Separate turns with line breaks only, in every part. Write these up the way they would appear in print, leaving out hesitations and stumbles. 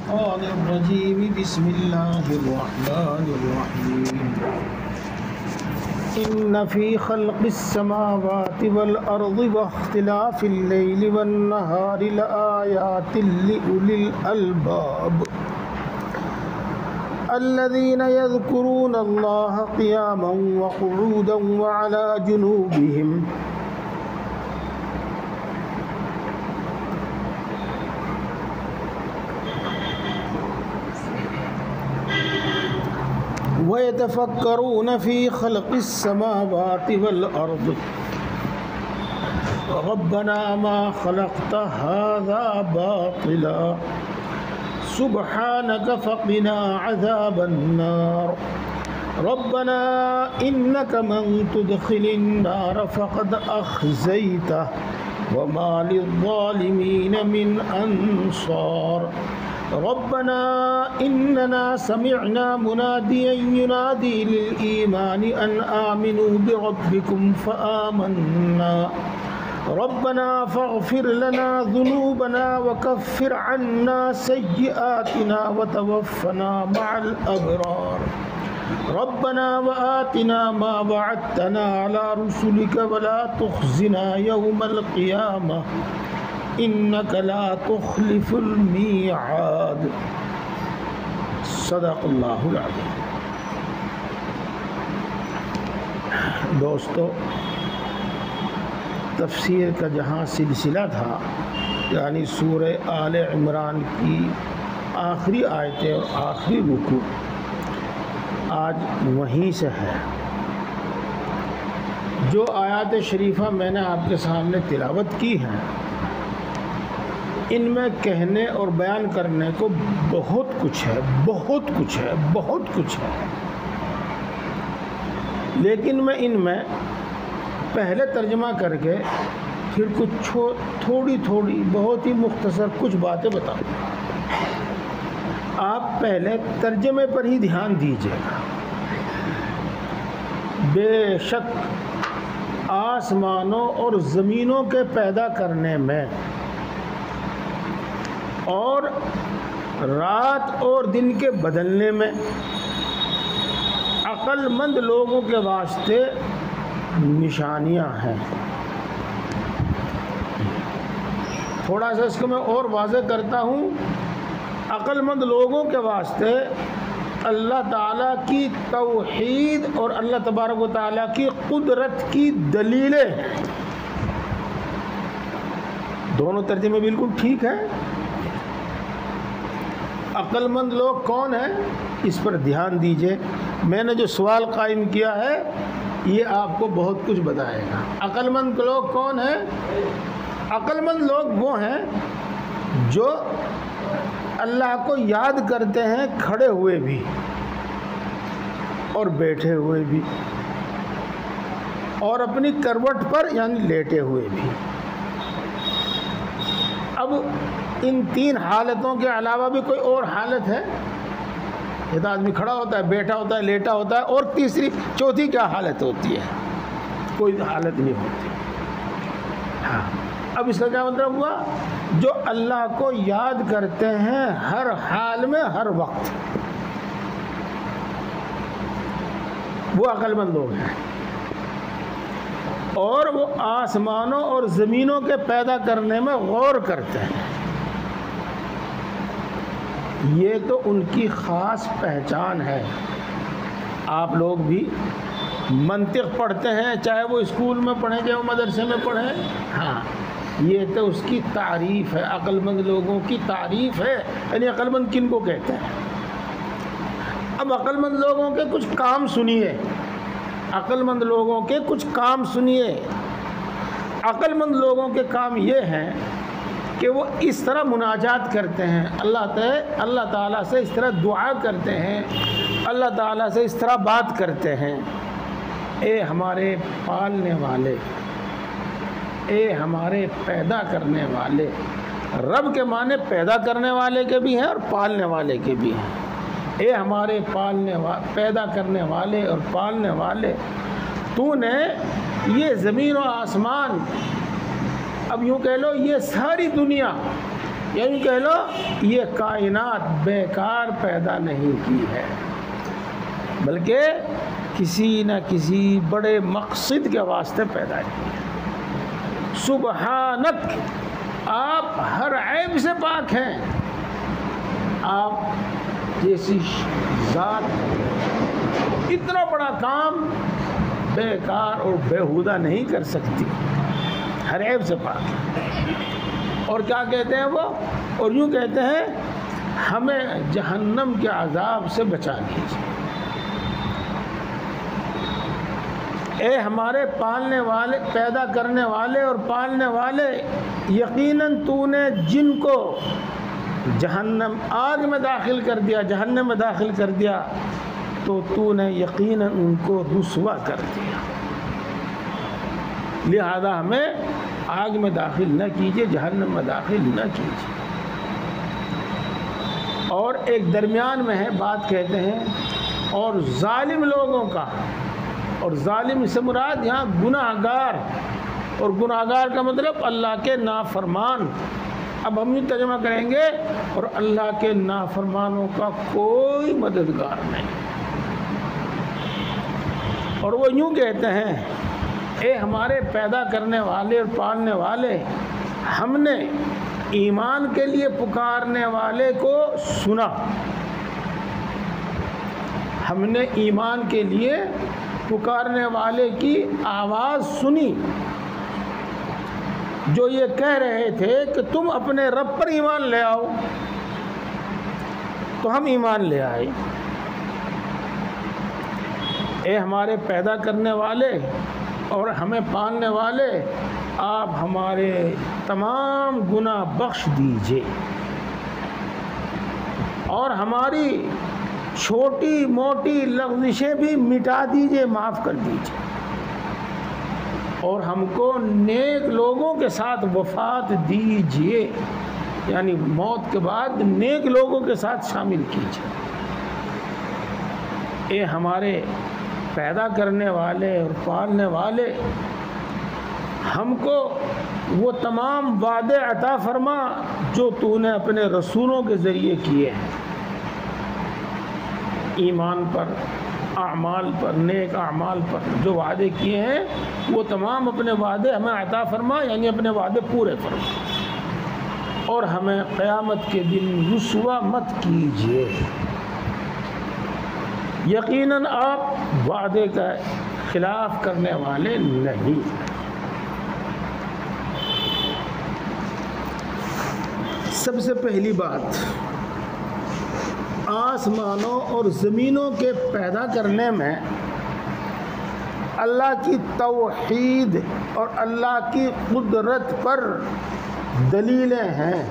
الشيطان الرجيم بسم الله الرحمن الرحيم إن في خلق السماوات والأرض واختلاف الليل والنهار لآيات لأولي الألباب الذين يذكرون الله قياما وقعودا وعلى جنوبهم ويتفكرون في خلق السماوات والأرض ربنا ما خلقت هذا باطلا سبحانك فقنا عذاب النار ربنا إنك من تدخل النار فقد أخزيته وما للظالمين من أنصار ربنا إننا سمعنا مناديا ينادي للإيمان أن آمنوا بربكم فآمنا ربنا فاغفر لنا ذنوبنا وكفر عنا سيئاتنا وتوفنا مع الأبرار ربنا وآتنا ما وعدتنا على رسلك ولا تخزنا يوم القيامة إنك لا تخلف الميعاد صدق اللہ العظیم۔ دوستو، تفسیر کا جہاں سلسلہ تھا، یعنی سورہ آل عمران کی آخری آیتیں اور آخری رکوع، آج وہیں سے ہے۔ جو آیات شریفہ میں نے آپ کے سامنے تلاوت کی ہیں، ان میں کہنے اور بیان کرنے کو بہت کچھ ہے، بہت کچھ ہے، بہت کچھ ہے، لیکن میں ان میں پہلے ترجمہ کر کے پھر کچھ تھوڑی بہت ہی مختصر کچھ باتیں بتاؤں۔ آپ پہلے ترجمے پر ہی دھیان دیجیے گا۔ بے شک آسمانوں اور زمینوں کے پیدا کرنے میں اور رات اور دن کے بدلنے میں عقل مند لوگوں کے واسطے نشانیاں ہیں۔ تھوڑا سا اس کو میں اور واضح کرتا ہوں۔ عقل مند لوگوں کے واسطے اللہ تعالیٰ کی توحید اور اللہ تبارک و تعالیٰ کی قدرت کی دلیلیں ہیں۔ دونوں ترجمے بالکل ٹھیک ہیں۔ عقل مند لوگ کون ہیں، اس پر دھیان دیجئے۔ میں نے جو سوال قائم کیا ہے یہ آپ کو بہت کچھ بتائے گا۔ عقل مند لوگ کون ہیں؟ عقل مند لوگ وہ ہیں جو اللہ کو یاد کرتے ہیں کھڑے ہوئے بھی اور بیٹھے ہوئے بھی اور اپنی کروٹ پر یعنی لیٹے ہوئے بھی۔ اب ان تین حالتوں کے علاوہ بھی کوئی اور حالت ہے؟ یہ تو آدمی کھڑا ہوتا ہے، بیٹھا ہوتا ہے، لیٹا ہوتا ہے، اور تیسری چوتھی کیا حالت ہوتی ہے؟ کوئی حالت نہیں ہوتی۔ ہاں، اب اس کا کیا مطلب ہوا؟ جو اللہ کو یاد کرتے ہیں ہر حال میں، ہر وقت، وہ عقل مند لوگ ہیں۔ اور وہ آسمانوں اور زمینوں کے پیدا کرنے میں غور کرتے ہیں۔ یہ تو ان کی خاص پہچان ہے۔ آپ لوگ بھی منطق پڑھتے ہیں، چاہے وہ اسکول میں پڑھیں چاہے وہ مدرسے میں پڑھیں، ہاں، یہ تو اس کی تعریف ہے، عقل مند لوگوں کی تعریف ہے۔ یعنی عقل مند کن کو کہتے ہیں؟ اب عقل مند لوگوں کے کچھ کام سنیے، عقل مند لوگوں کے کچھ کام سنیے۔ عقل مند لوگوں کے کام یہ ہیں کہ وہ اس طرح مناجات کرتے ہیں، اللہ تعالیٰ سے اس طرح دعا کرتے ہیں، اللہ تعالیٰ سے اس طرح بات کرتے ہیں: اے ہمارے پالنے والے، اے ہمارے پیدا کرنے والے۔ رب کے معنی پیدا کرنے والے کے بھی ہیں اور پالنے والے کے بھی ہیں۔ اے ہمارے پیدا کرنے والے اور پالنے والے، تو نے یہ زمین و آسمان، اب یوں کہہ لو یہ ساری دنیا یعنی کہہ لو یہ کائنات بیکار پیدا نہیں کی ہے، بلکہ کسی نہ کسی بڑے مقصد کے واسطے پیدا کی ہے۔ سبحانک، آپ ہر عیب سے پاک ہیں، آپ جیسی ذات اتنا بڑا کام بیکار اور بیہودہ نہیں کر سکتی، ہر عیب سے پاک ہے۔ اور کیا کہتے ہیں وہ؟ اور یوں کہتے ہیں ہمیں جہنم کے عذاب سے بچا لیجیے۔ اے ہمارے پالنے والے، پیدا کرنے والے اور پالنے والے، یقیناً تو نے جن کو جہنم آگ میں داخل کر دیا، جہنم میں داخل کر دیا، تو نے یقیناً ان کو رسوا کر دیا، لہذا ہمیں آگ میں داخل نہ کیجیے، جہنم میں داخل نہ کیجیے۔ اور ایک درمیان میں ہے بات کہتے ہیں، اور ظالم لوگوں کا، اور ظالم سے مراد یہاں گناہ گار، اور گناہ گار کا مطلب اللہ کے نافرمان۔ اب ہم یہ ترجمہ کریں گے، اور اللہ کے نافرمانوں کا کوئی مددگار نہیں۔ اور وہ یوں کہتے ہیں، اے ہمارے پیدا کرنے والے اور پالنے والے، ہم نے ایمان کے لیے پکارنے والے کو سنا، ہم نے ایمان کے لیے پکارنے والے کی آواز سنی، جو یہ کہہ رہے تھے کہ تم اپنے رب پر ایمان لے آؤ، تو ہم ایمان لے آئے۔ اے ہمارے پیدا کرنے والے اور ہمیں پالنے والے، آپ ہمارے تمام گناہ بخش دیجئے، اور ہماری چھوٹی موٹی لغزشیں بھی مٹا دیجئے، معاف کر دیجئے، اور ہم کو نیک لوگوں کے ساتھ وفات دیجئے، یعنی موت کے بعد نیک لوگوں کے ساتھ شامل کیجئے۔ اے ہمارے پیدا کرنے والے اور پالنے والے، ہم کو وہ تمام وعدے عطا فرما جو تو نے اپنے رسولوں کے ذریعے کیے ہیں، ایمان پر، اعمال پر، نیک اعمال پر جو وعدے کیے ہیں، وہ تمام اپنے وعدے ہمیں عطا فرما، یعنی اپنے وعدے پورے فرما، اور ہمیں قیامت کے دن رسوا مت کیجیے، یقیناً آپ وعدے کا خلاف کرنے والے نہیں۔ سب سے پہلی بات، آسمانوں اور زمینوں کے پیدا کرنے میں اللہ کی توحید اور اللہ کی قدرت پر دلیلیں ہیں،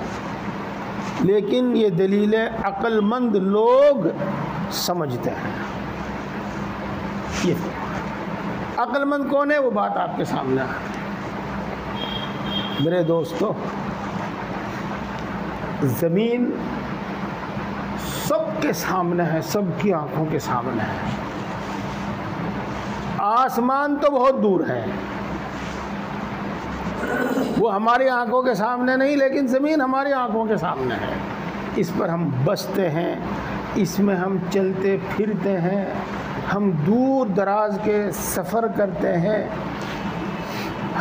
لیکن یہ دلیلیں عقل مند لوگ سمجھتے ہیں۔ یہ عقل مند کون ہے؟ وہ بات آپ کے سامنے ہے میرے دوستو۔ زمین سب کے سامنے ہے، سب کی آنکھوں کے سامنے ہے، آسمان تو بہت دور ہے، وہ ہماری آنکھوں کے سامنے نہیں، لیکن زمین ہماری آنکھوں کے سامنے ہے، اس پر ہم بستے ہیں، اس میں ہم چلتے پھرتے ہیں، ہم دور دراز کے سفر کرتے ہیں،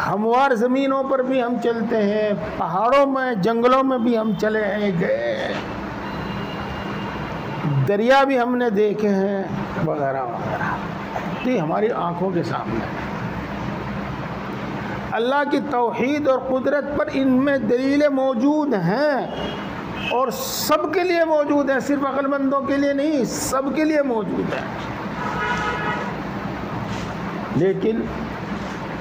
ہموار زمینوں پر بھی ہم چلتے ہیں، پہاڑوں میں جنگلوں میں بھی ہم چلے ہیں، گئے، دریا بھی ہم نے دیکھے ہیں، وغیرہ وغیرہ، تو یہ ہماری آنکھوں کے سامنے ہے۔ اللہ کی توحید اور قدرت پر ان میں دلیلیں موجود ہیں، اور سب کے لیے موجود ہیں، صرف عقل مندوں کے لیے نہیں، سب کے لیے موجود ہیں، لیکن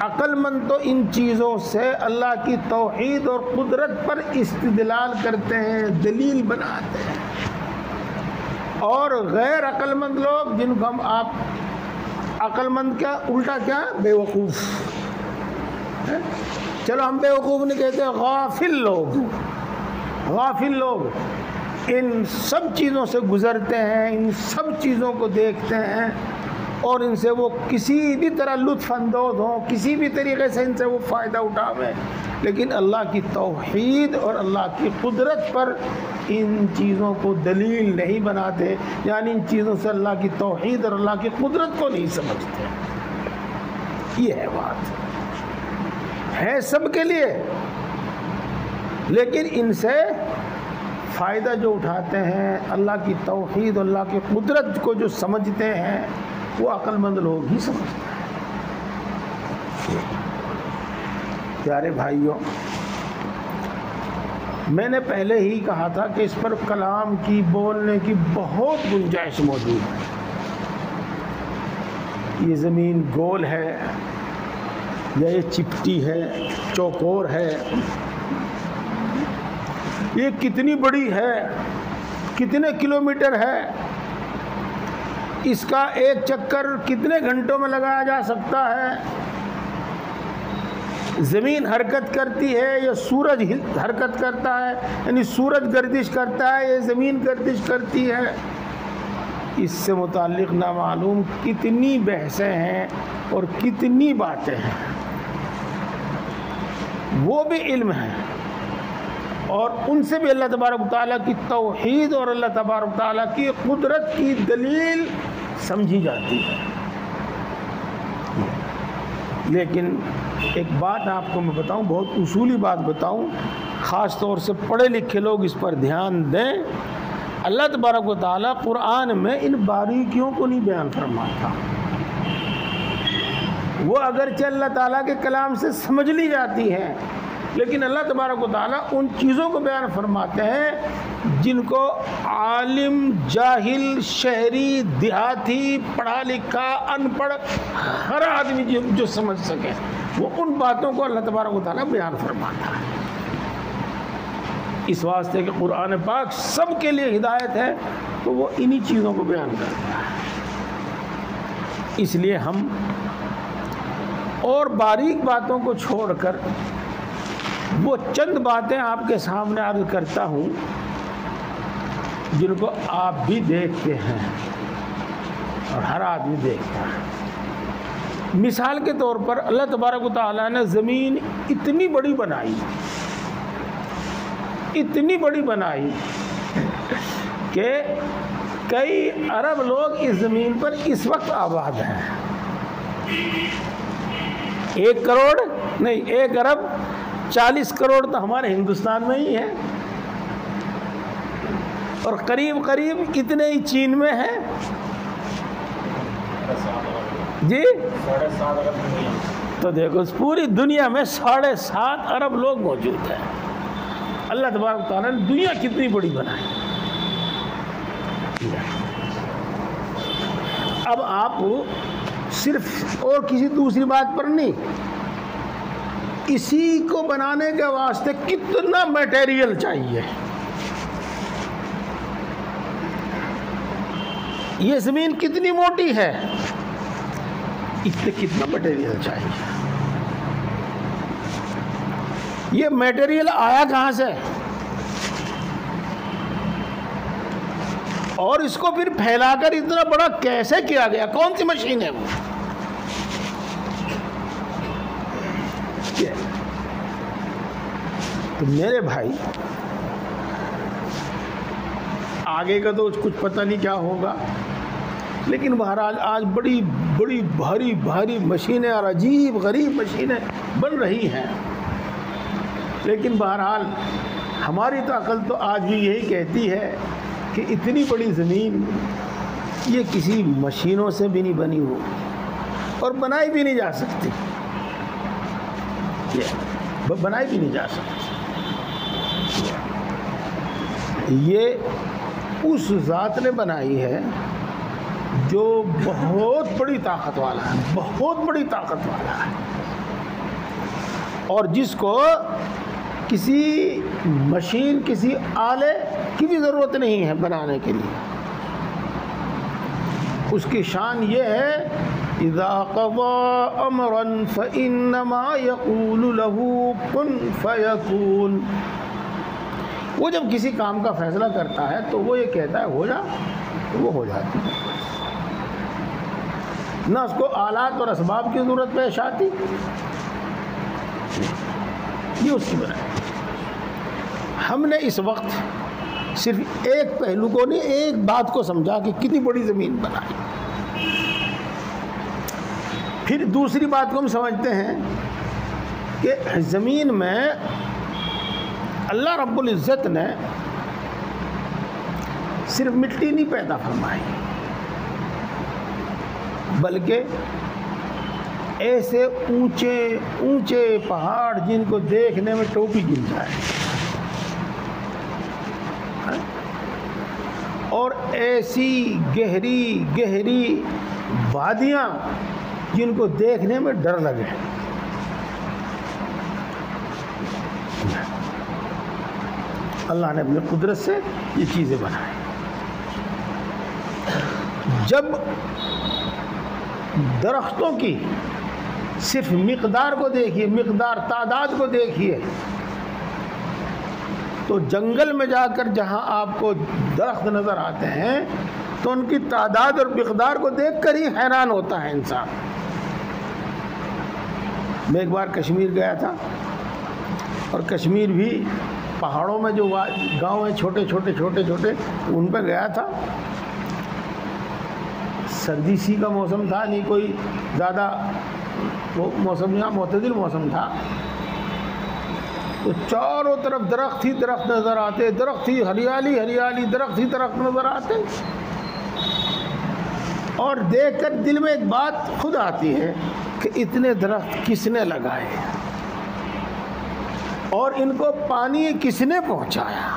عقل مند تو ان چیزوں سے اللہ کی توحید اور قدرت پر استدلال کرتے ہیں، دلیل بناتے ہیں، اور غیر عقل مند لوگ، جن کو ہم آپ عقل مند کیا الٹا کیا بے وقوف، چلو ہم بے وقوف نہیں کہتے، غافل لوگ، غافل لوگ ان سب چیزوں سے گزرتے ہیں، ان سب چیزوں کو دیکھتے ہیں، اور ان سے وہ کسی بھی طرح لطف اندوز ہوں، کسی بھی طریقے سے ان سے وہ فائدہ اٹھاویں، لیکن اللہ کی توحید اور اللہ کی قدرت پر ان چیزوں کو دلیل نہیں بناتے، یعنی ان چیزوں سے اللہ کی توحید اور اللہ کی قدرت کو نہیں سمجھتے. یہ ہے بات، ہے سب کے لیے، لیکن ان سے فائدہ جو اٹھاتے ہیں، اللہ کی توحید اور اللہ کی قدرت کو جو سمجھتے ہیں، وہ عقل مند لوگ ہی سمجھتے ہیں. پیارے بھائیوں، میں نے پہلے ہی کہا تھا کہ اس پر کلام کی، بولنے کی بہت گنجائش موجود ہے. یہ زمین گول ہے یا یہ چپٹی ہے، چوکور ہے، یہ کتنی بڑی ہے، کتنے کلومیٹر ہے، اس کا ایک چکر کتنے گھنٹوں میں لگایا جا سکتا ہے، زمین حرکت کرتی ہے یا سورج حرکت کرتا ہے، یعنی سورج گردش کرتا ہے یا زمین گردش کرتی ہے، اس سے متعلق نامعلوم کتنی بحثیں ہیں اور کتنی باتیں ہیں. وہ بھی علم ہے، اور ان سے بھی اللہ تبارک و تعالیٰ کی توحید اور اللہ تبارک و تعالیٰ کی قدرت کی دلیل سمجھی جاتی ہے. لیکن ایک بات آپ کو میں بتاؤں، بہت اصولی بات بتاؤں، خاص طور سے پڑھے لکھے لوگ اس پر دھیان دیں. اللہ تبارک و تعالیٰ قرآن میں ان باریکیوں کو نہیں بیان فرماتا. وہ اگرچہ اللہ تعالیٰ کے کلام سے سمجھ لی جاتی ہیں، لیکن اللہ تبارک و تعالیٰ ان چیزوں کو بیان فرماتے ہیں جن کو عالم، جاہل، شہری، دیہاتی، پڑھا لکھا، ان پڑھ، ہر آدمی جو سمجھ سکے، وہ ان باتوں کو اللہ تبارک و تعالیٰ بیان فرماتا ہے. اس واسطے کہ قرآن پاک سب کے لیے ہدایت ہے، تو وہ انہی چیزوں کو بیان کرتا ہے. اس لیے ہم اور باریک باتوں کو چھوڑ کر وہ چند باتیں آپ کے سامنے عرض کرتا ہوں جن کو آپ بھی دیکھتے ہیں اور ہر آدمی دیکھتا ہے. مثال کے طور پر اللہ تبارک و تعالیٰ نے زمین اتنی بڑی بنائی، اتنی بڑی بنائی کہ کئی ارب لوگ اس زمین پر اس وقت آباد ہیں. 1 کروڑ نہیں، 1 ارب 40 کروڑ تو ہمارے ہندوستان میں ہی ہے، اور قریب قریب اتنے ہی چین میں ہے. جی تو دیکھو اس پوری دنیا میں 7.5 ارب لوگ موجود ہیں. اللہ تبارک تعالیٰ نے دنیا کتنی بڑی بنائی. اب آپ صرف اور کسی دوسری بات پر نہیں، اسی کو بنانے کے واسطے کتنا میٹیریل چاہیے. یہ زمین کتنی موٹی ہے، اس سے کتنا میٹیریل چاہیے. یہ میٹیریل آیا کہاں سے، اور اس کو پھر پھیلا کر اتنا بڑا کیسے کیا گیا، کون سی مشین ہے وہ. تو میرے بھائی، آگے کا تو کچھ پتہ نہیں کیا ہوگا، لیکن بہرحال آج بڑی بڑی بھاری بھاری مشینیں اور عجیب غریب مشینیں بن رہی ہیں. لیکن بہرحال ہماری تو عقل تو آج بھی یہی کہتی ہے کہ اتنی بڑی زمین یہ کسی مشینوں سے بھی نہیں بنی ہو، اور بنائی بھی نہیں جا سکتی، بنائی بھی نہیں جا سکتی. یہ اس ذات نے بنائی ہے جو بہت بڑی طاقت والا ہے، بہت بڑی طاقت والا ہے، اور جس کو کسی مشین، کسی آلے کی بھی ضرورت نہیں ہے بنانے کے لیے. اس کی شان یہ ہے اذا قضى امرا فانما يقول له كن فيكون. وہ جب کسی کام کا فیصلہ کرتا ہے تو وہ یہ کہتا ہے ہو جا، وہ ہو جاتی. نہ اس کو آلات اور اسباب کی ضرورت پیش آتی. یہ اس کی بنائی. ہم نے اس وقت صرف ایک پہلو کو نہیں، ایک بات کو سمجھا کہ کتنی بڑی زمین بنائی. پھر دوسری بات کو ہم سمجھتے ہیں کہ زمین میں اللہ رب العزت نے صرف مٹی نہیں پیدا فرمائی، بلکہ ایسے اونچے اونچے پہاڑ جن کو دیکھنے میں ٹوپی گر جائے، اور ایسی گہری گہری وادیاں جن کو دیکھنے میں ڈر لگے. اللہ نے اپنی قدرت سے یہ چیزیں بنائی. جب درختوں کی صرف مقدار کو دیکھیے، مقدار تعداد کو دیکھیے، تو جنگل میں جا کر جہاں آپ کو درخت نظر آتے ہیں تو ان کی تعداد اور مقدار کو دیکھ کر ہی حیران ہوتا ہے انسان. میں ایک بار کشمیر گیا تھا، اور کشمیر بھی پہاڑوں میں جو گاؤں ہیں چھوٹے چھوٹے چھوٹے چھوٹے ان پہ گیا تھا. سردی سی کا موسم تھا، نہیں کوئی زیادہ وہ موسم، یہاں معتدل موسم تھا. تو چاروں طرف درخت ہی درخت نظر آتے، درخت ہی ہریالی ہریالی، درخت ہی درخت نظر آتے. اور دیکھ کر دل میں ایک بات خود آتی ہے کہ اتنے درخت کس نے لگائے اور ان کو پانی کس نے پہنچایا،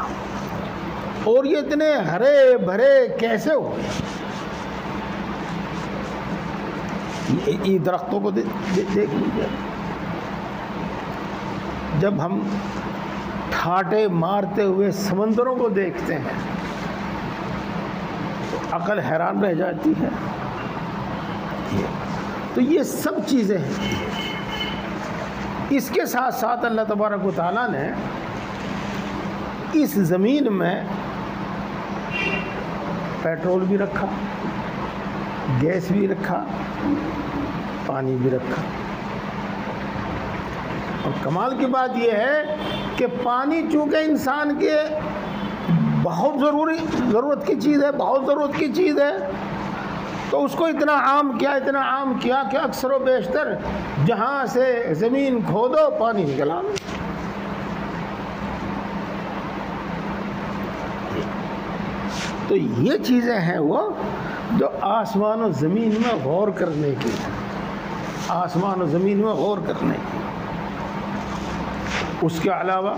اور یہ اتنے ہرے بھرے کیسے ہوئے. یہ درختوں کو دیکھ لیجیے. جب ہم ٹھاٹے مارتے ہوئے سمندروں کو دیکھتے ہیں تو عقل حیران رہ جاتی ہے. تو یہ سب چیزیں ہیں. اس کے ساتھ ساتھ اللہ تبارک و تعالیٰ نے اس زمین میں پیٹرول بھی رکھا، گیس بھی رکھا، پانی بھی رکھا. اور کمال کی بات یہ ہے کہ پانی چونکہ انسان کے بہت ضرورت کی چیز ہے، بہت ضرورت کی چیز ہے، تو اس کو اتنا عام کیا کہ اکثر و بیشتر جہاں سے زمین کھودو پانی نکلا. تو یہ چیزیں ہیں وہ جو آسمان و زمین میں غور کرنے کی ہیں، آسمان و زمین میں غور کرنے کی. اس کے علاوہ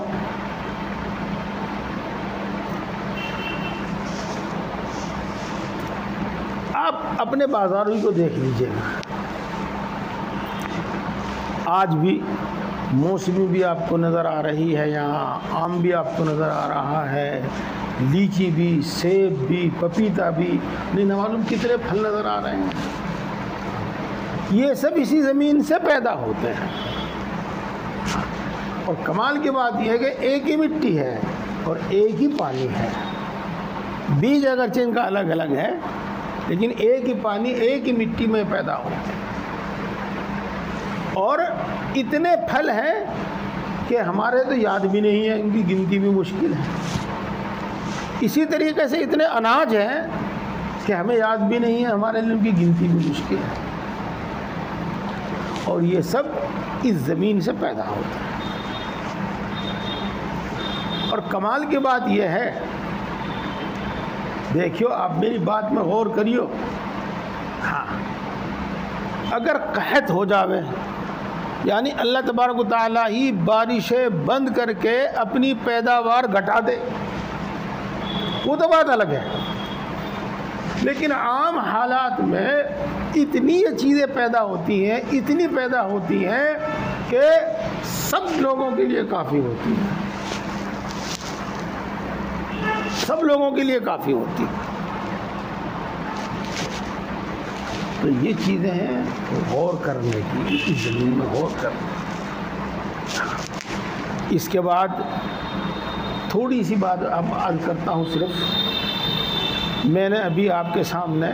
آپ اپنے بازاروں کو دیکھ لیجئے گا. آج بھی موسمی بھی آپ کو نظر آ رہی ہے، یہاں آم بھی آپ کو نظر آ رہا ہے، لیچی بھی، سیب بھی، پپیتا بھی، نہیں معلوم کتنے پھل نظر آ رہے ہیں. یہ سب اسی زمین سے پیدا ہوتے ہیں. اور کمال کی بات یہ ہے کہ ایک ہی مٹی ہے اور ایک ہی پانی ہے. بیج اگرچہ ان کا الگ الگ ہے، لیکن ایک ہی پانی ایک ہی مٹی میں پیدا ہوتے ہیں. اور اتنے پھل ہیں کہ ہمارے تو یاد بھی نہیں ہے، ان کی گنتی بھی مشکل ہے. اسی طریقے سے اتنے اناج ہیں کہ ہمیں یاد بھی نہیں ہے، ہمارے لیے ان کی گنتی بھی مشکل ہے. اور یہ سب اس زمین سے پیدا ہوتا ہے. اور کمال کی بات یہ ہے، دیکھیو آپ میری بات میں غور کریو. ہاں، اگر قحط ہو جاوے، یعنی اللہ تبارک و تعالیٰ ہی بارشیں بند کر کے اپنی پیداوار گھٹا دے، وہ تو بات الگ ہے. لیکن عام حالات میں اتنی یہ چیزیں پیدا ہوتی ہیں، اتنی پیدا ہوتی ہیں کہ سب لوگوں کے لیے کافی ہوتی ہیں، سب لوگوں کے لیے کافی ہوتی ہیں. تو یہ چیزیں ہیں غور کرنے کی، اس زمین میں غور کرنے. اس کے بعد تھوڑی سی بات اب عرض کرتا ہوں. صرف میں نے ابھی آپ کے سامنے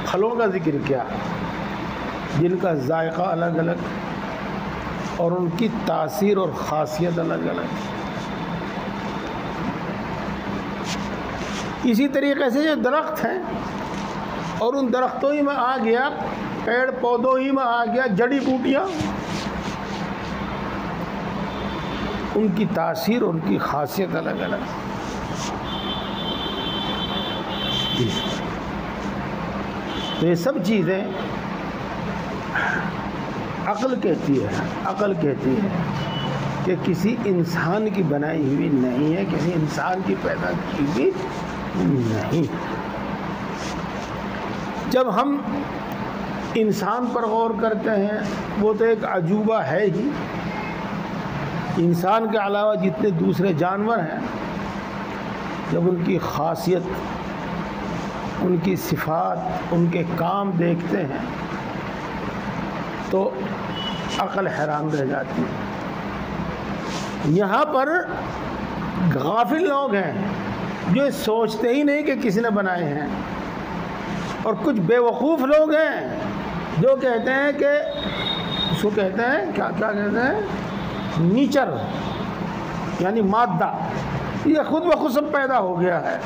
پھلوں کا ذکر کیا جن کا ذائقہ الگ الگ، اور ان کی تاثیر اور خاصیت الگ الگ ہے۔ اسی طریقے سے جو درخت ہیں اور ان درختوں ہی میں آ گیا، پیڑ پودوں ہی میں آ گیا جڑی بوٹیاں، ان کی تاثیر ان کی خاصیت الگ الگ۔ تو یہ سب چیزیں عقل کہتی ہے کہ کسی انسان کی بنائی ہوئی نہیں ہے، کسی انسان کی پیدا کی ہوئی نہیں۔ جب ہم انسان پر غور کرتے ہیں، وہ تو ایک عجوبہ ہے ہی۔ انسان کے علاوہ جتنے دوسرے جانور ہیں، جب ان کی خاصیت، ان کی صفات، ان کے کام دیکھتے ہیں تو عقل حیران رہ جاتی ہے۔ یہاں پر غافل لوگ ہیں جو سوچتے ہی نہیں کہ کسی نے بنائے ہیں، اور کچھ بے وقوف لوگ ہیں جو کہتے ہیں کہ اس کو کہتے ہیں کیا کہتے ہیں، نیچر، یعنی مادہ، یہ خود بخود سب پیدا ہو گیا ہے۔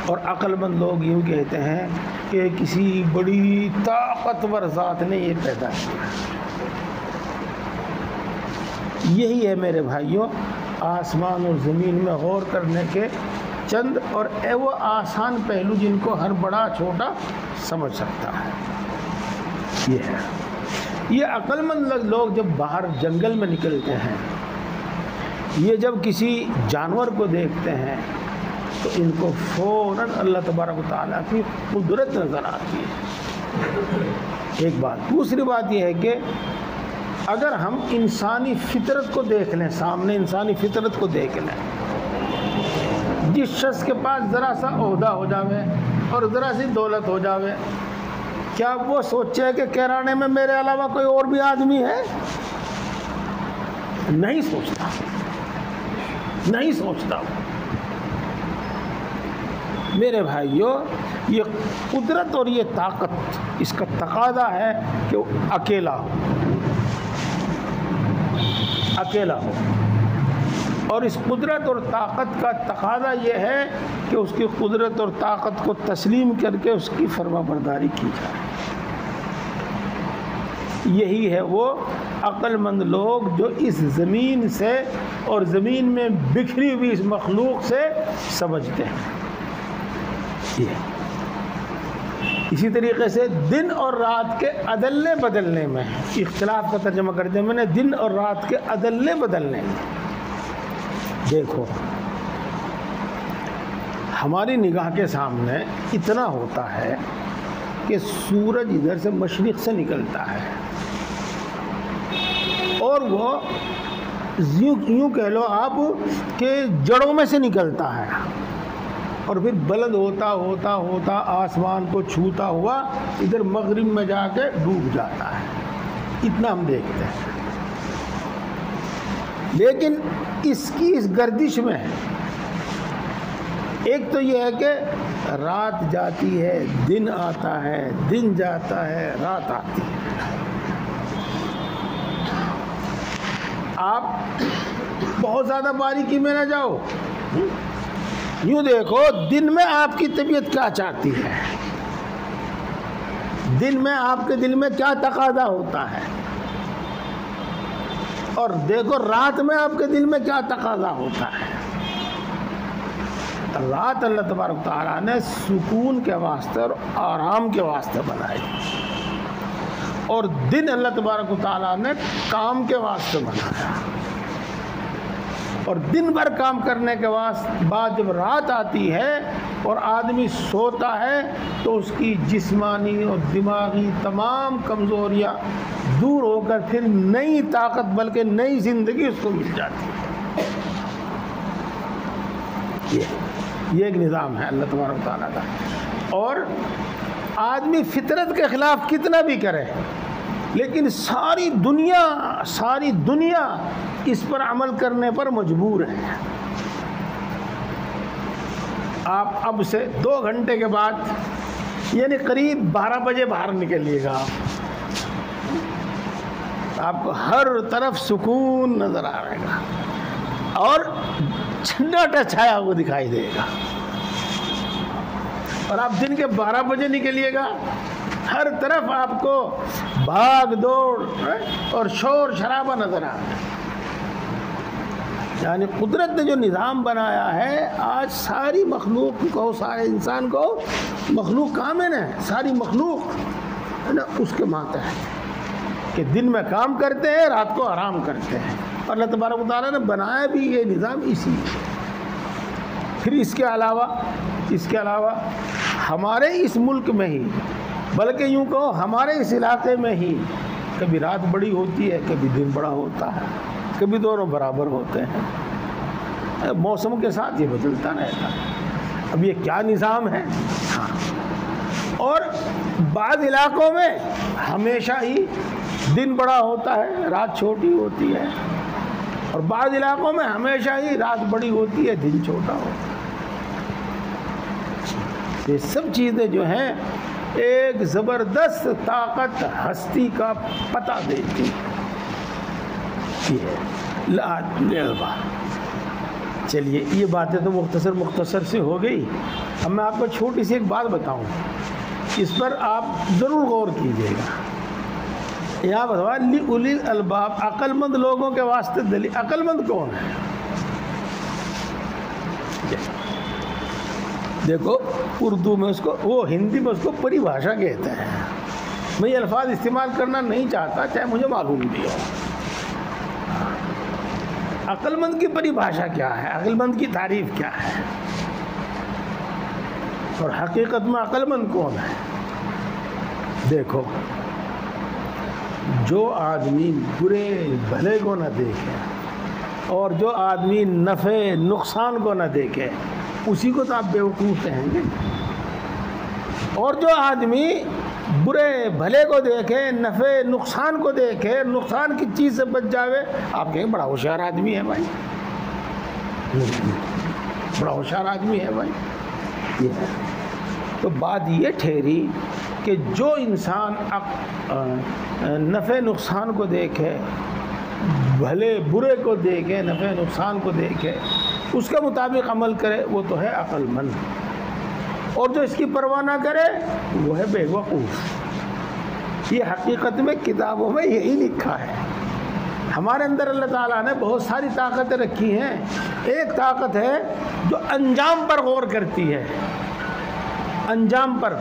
اور عقل مند لوگ یوں کہتے ہیں کہ کسی بڑی طاقتور ذات نے یہ پیدا کیا۔ یہی ہے میرے بھائیوں آسمان اور زمین میں غور کرنے کے چند اور وہ آسان پہلو جن کو ہر بڑا چھوٹا سمجھ سکتا ہے۔ یہ ہے، یہ عقل مند لوگ جب باہر جنگل میں نکلتے ہیں، یہ جب کسی جانور کو دیکھتے ہیں تو ان کو فوراً اللہ تبارک و تعالیٰ کی قدرت نظر آتی ہے۔ ایک بات، دوسری بات یہ ہے کہ اگر ہم انسانی فطرت کو دیکھ لیں، سامنے انسانی فطرت کو دیکھ لیں، جس شخص کے پاس ذرا سا عہدہ ہو جاوے اور ذرا سی دولت ہو جاوے، کیا وہ سوچے کہ کیرانے میں میرے علاوہ کوئی اور بھی آدمی ہے؟ نہیں سوچتا۔ میرے بھائیوں، یہ قدرت اور یہ طاقت، اس کا تقاضا ہے کہ وہ اکیلا ہو، اور اس قدرت اور طاقت کا تقاضا یہ ہے کہ اس کی قدرت اور طاقت کو تسلیم کر کے اس کی فرما برداری کی جائے۔ یہی ہے وہ عقل مند لوگ جو اس زمین سے اور زمین میں بکھری ہوئی اس مخلوق سے سمجھتے ہیں۔ اسی طریقے سے دن اور رات کے عدلنے بدلنے میں، اختلاف کا ترجمہ کرتے ہیں میں نے، دن اور رات کے عدلنے بدلنے میں، دیکھو ہماری نگاہ کے سامنے اتنا ہوتا ہے کہ سورج ادھر سے مشرق سے نکلتا ہے اور وہ یوں کہہ لو آپ کہ جڑوں میں سے نکلتا ہے، اور پھر بلند ہوتا ہوتا ہوتا آسمان کو چھوتا ہوا ادھر مغرب میں جا کے ڈوب جاتا ہے۔ اتنا ہم دیکھتے ہیں، لیکن اس کی اس گردش میں ایک تو یہ ہے کہ رات جاتی ہے، دن آتا ہے، دن جاتا ہے، رات آتی ہے۔ آپ بہت زیادہ باریکی میں نہ جاؤ، یوں دیکھو دن میں آپ کی طبیعت کیا چاہتی ہے، دن میں آپ کے دل میں کیا تقاضا ہوتا ہے، اور دیکھو رات میں آپ کے دل میں کیا تقاضا ہوتا ہے۔ رات اللہ تبارک تعالیٰ نے سکون کے واسطے اور آرام کے واسطے بنائی، اور دن اللہ تبارک تعالیٰ نے کام کے واسطے بنایا، اور دن بھر کام کرنے کے بعد جب رات آتی ہے اور آدمی سوتا ہے تو اس کی جسمانی اور دماغی تمام کمزوریاں دور ہو کر پھر نئی طاقت بلکہ نئی زندگی اس کو مل جاتی ہے۔ یہ ایک نظام ہے اللہ تبارک تعالیٰ کا، اور آدمی فطرت کے خلاف کتنا بھی کرے لیکن ساری دنیا اس پر عمل کرنے پر مجبور ہے۔ آپ اب سے 2 گھنٹے کے بعد یعنی قریب 12 بجے باہر نکلیے گا، آپ کو ہر طرف سکون نظر آئے گا اور سناٹا چھایا وہ دکھائی دے گا. اور آپ دن کے 12 بجے نکلیے گا، ہر طرف آپ کو بھاگ دوڑ اور شور شرابہ نظر آ رہا ہے. یعنی قدرت نے جو نظام بنایا ہے، آج ساری مخلوق کو، سارے انسان کو، مخلوق کامل ہے، ساری مخلوق ہے نا اس کے ماتحت کہ دن میں کام کرتے ہیں، رات کو آرام کرتے ہیں. اور اللہ تبارک و تعالیٰ نے بنایا بھی یہ نظام اسی ہے. پھر اس کے علاوہ ہمارے اس ملک میں ہی، بلکہ یوں کہو ہمارے اس علاقے میں ہی کبھی رات بڑی ہوتی ہے، کبھی دن بڑا ہوتا ہے، کبھی دونوں برابر ہوتے ہیں. موسم کے ساتھ یہ بدلتا رہتا ہے. اب یہ کیا نظام ہے؟ ہاں. اور بعض علاقوں میں ہمیشہ ہی دن بڑا ہوتا ہے، رات چھوٹی ہوتی ہے، اور بعض علاقوں میں ہمیشہ ہی رات بڑی ہوتی ہے، دن چھوٹا ہوتا ہے. یہ سب چیزیں جو ہیں ایک زبردست طاقت ہستی کا پتہ دیتی ہے. چلیے یہ باتیں تو مختصر سے ہو گئی. اب میں آپ کو چھوٹی سی ایک بات بتاؤں، اس پر آپ ضرور غور کیجیے گا. یہاں بتاؤ لِأُولِي الْأَلْبَابِ، عقل مند لوگوں کے واسطے دلیل. عقل مند کون ہے؟ دیکھو اردو میں اس کو، وہ ہندی میں اس کو پریبھاشا کہتے ہیں. میں یہ الفاظ استعمال کرنا نہیں چاہتا، چاہے مجھے معلوم بھی ہو. عقل مند کی پریبھاشا کیا ہے؟ عقل مند کی تعریف کیا ہے؟ اور حقیقت میں عقل مند کون ہے؟ دیکھو، جو آدمی برے بھلے کو نہ دیکھے اور جو آدمی نفع نقصان کو نہ دیکھے، اسی کو تو آپ بیوقوف کہیں گے. اور جو آدمی برے بھلے کو دیکھے، نفع نقصان کو دیکھے، نقصان کی چیز سے بچ جاوے، آپ کہیں بڑا ہوشیار آدمی ہے بھائی، بڑا ہوشیار آدمی ہے بھائی. تو بات یہ ٹھہری کہ جو انسان نفع نقصان کو دیکھے، بھلے برے کو دیکھے، نفع نقصان کو دیکھے، اس کے مطابق عمل کرے، وہ تو ہے عقل مند. اور جو اس کی پرواہ نہ کرے وہ ہے بے وقوف. یہ حقیقت میں کتابوں میں یہی لکھا ہے. ہمارے اندر اللہ تعالیٰ نے بہت ساری طاقتیں رکھی ہیں. ایک طاقت ہے جو انجام پر غور کرتی ہے، انجام پر،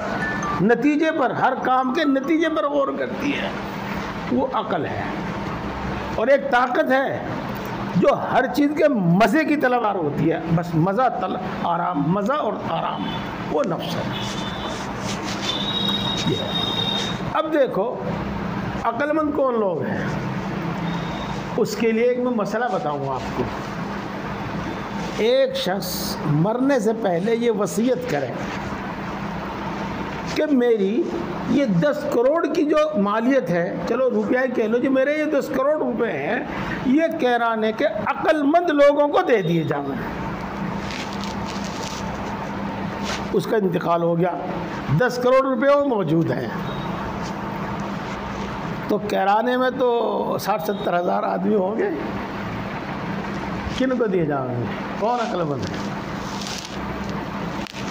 نتیجے پر، ہر کام کے نتیجے پر غور کرتی ہے، وہ عقل ہے. اور ایک طاقت ہے جو ہر چیز کے مزے کی طلبگار ہوتی ہے، بس مزہ آرام، مزہ اور آرام، وہ نفس ہے. اب دیکھو عقل مند کون لوگ ہیں، اس کے لیے ایک میں مسئلہ بتاؤں آپ کو. ایک شخص مرنے سے پہلے یہ وصیت کرے کہ میری یہ 10 کروڑ کی جو مالیت ہے، چلو روپیہ ہی کہہ لو، جو میرے یہ 10 کروڑ روپے ہیں، یہ کیرانے کے عقل مند لوگوں کو دے دیے جائیں. اس کا انتقال ہو گیا، 10 کروڑ روپے وہ موجود ہیں. تو کیرانے میں تو 60-70 ہزار آدمی ہوں گے. کن کو دیے جائیں گے؟ کون عقل مند ہے؟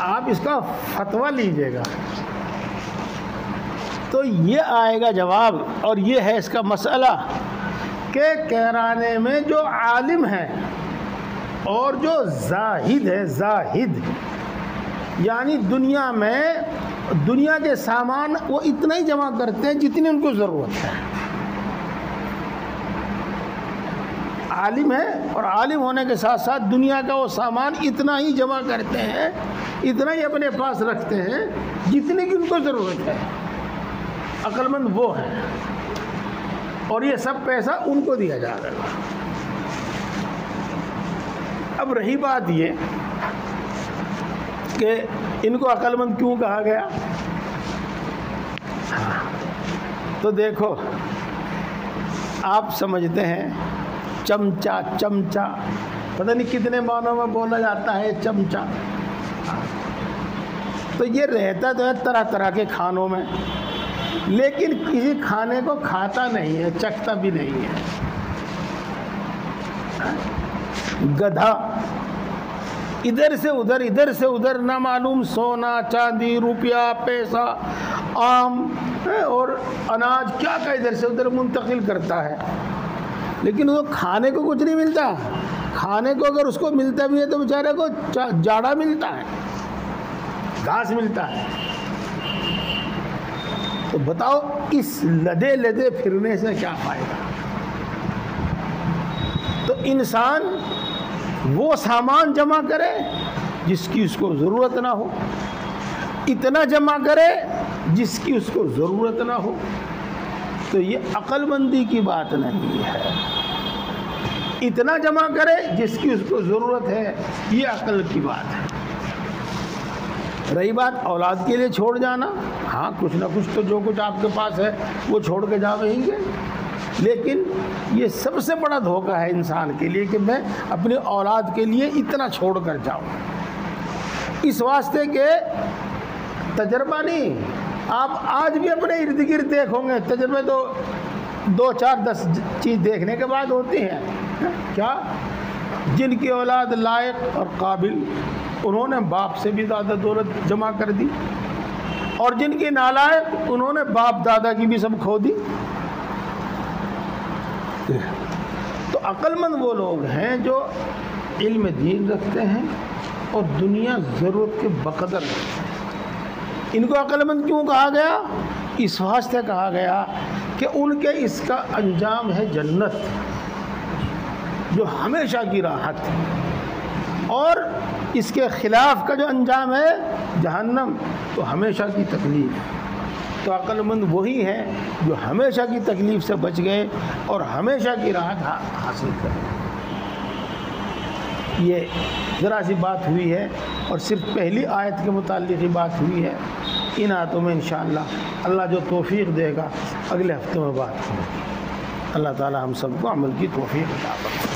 آپ اس کا فتویٰ لیجئے گا تو یہ آئے گا جواب. اور یہ ہے اس کا مسئلہ کہ کیرانے میں جو عالم ہے اور جو زاہد ہے، زاہد یعنی دنیا میں دنیا کے سامان وہ اتنا ہی جمع کرتے ہیں جتنی ان کو ضرورت ہے. عالم ہے اور عالم ہونے کے ساتھ ساتھ دنیا کا وہ سامان اتنا ہی جمع کرتے ہیں، اتنا ہی اپنے پاس رکھتے ہیں جتنے کی ان کو ضرورت ہے. عقل مند وہ ہے، اور یہ سب پیسہ ان کو دیا جا رہا ہے. اب رہی بات یہ کہ ان کو عقل مند کیوں کہا گیا، تو دیکھو آپ سمجھتے ہیں چمچہ، چمچہ پتہ نہیں کتنے معنوں میں بولا جاتا ہے چمچہ. تو یہ رہتا تو ہے طرح طرح کے کھانوں میں. لیکن کسی کھانے کو کھاتا نہیں ہے، چکھتا بھی نہیں ہے۔ گدھا ادھر سے ادھر ادھر سے ادھر، نہ معلوم سونا چاندی روپیہ پیسہ آم اور اناج کیا کا ادھر سے ادھر منتقل کرتا ہے، لیکن وہ کھانے کو کچھ نہیں ملتا۔ کھانے کو اگر اس کو ملتا بھی ہے تو بیچارے کو جاڑا ملتا ہے، گھاس ملتا ہے۔ تو بتاؤ اس لدے لدے پھرنے سے کیا فائدہ؟ تو انسان وہ سامان جمع کرے جس کی اس کو ضرورت نہ ہو، اتنا جمع کرے جس کی اس کو ضرورت نہ ہو، تو یہ عقل مندی کی بات نہیں ہے۔ اتنا جمع کرے جس کی اس کو ضرورت ہے، یہ عقل کی بات ہے۔ رہی بات اولاد کے لیے چھوڑ جانا، ہاں کچھ نہ کچھ تو جو کچھ آپ کے پاس ہے وہ چھوڑ کے جائیں گے، لیکن یہ سب سے بڑا دھوکہ ہے انسان کے لیے کہ میں اپنی اولاد کے لیے اتنا چھوڑ کر جاؤں۔ اس واسطے کہ تجربہ نہیں، آپ آج بھی اپنے ارد گرد دیکھو گے، تجربے تو 2 4 10 چیز دیکھنے کے بعد ہوتی ہیں۔ کیا؟ جن کی اولاد لائق اور قابل، انہوں نے باپ سے بھی زیادہ دولت جمع کر دی، اور جن کی نالائق، انہوں نے باپ دادا کی بھی سب کھو دی۔ تو عقل مند وہ لوگ ہیں جو علم دین رکھتے ہیں اور دنیا ضرورت کے بقدر رکھتے ہیں۔ ان کو عقل مند کیوں کہا گیا؟ اس واسطے کہا گیا کہ ان کے اس کا انجام ہے جنت، جو ہمیشہ کی راحت، اور اس کے خلاف کا جو انجام ہے جہنم، تو ہمیشہ کی تکلیف۔ تو عقل مند وہی ہیں جو ہمیشہ کی تکلیف سے بچ گئے اور ہمیشہ کی راحت حاصل کرے۔ یہ ذرا سی بات ہوئی ہے، اور صرف پہلی آیت کے متعلق ہی بات ہوئی ہے۔ ان آیتوں میں انشاءاللہ اللہ جو توفیق دے گا اگلے ہفتے میں بات ہوگی۔ اللہ تعالی ہم سب کو عمل کی توفیق عطا فرمائے۔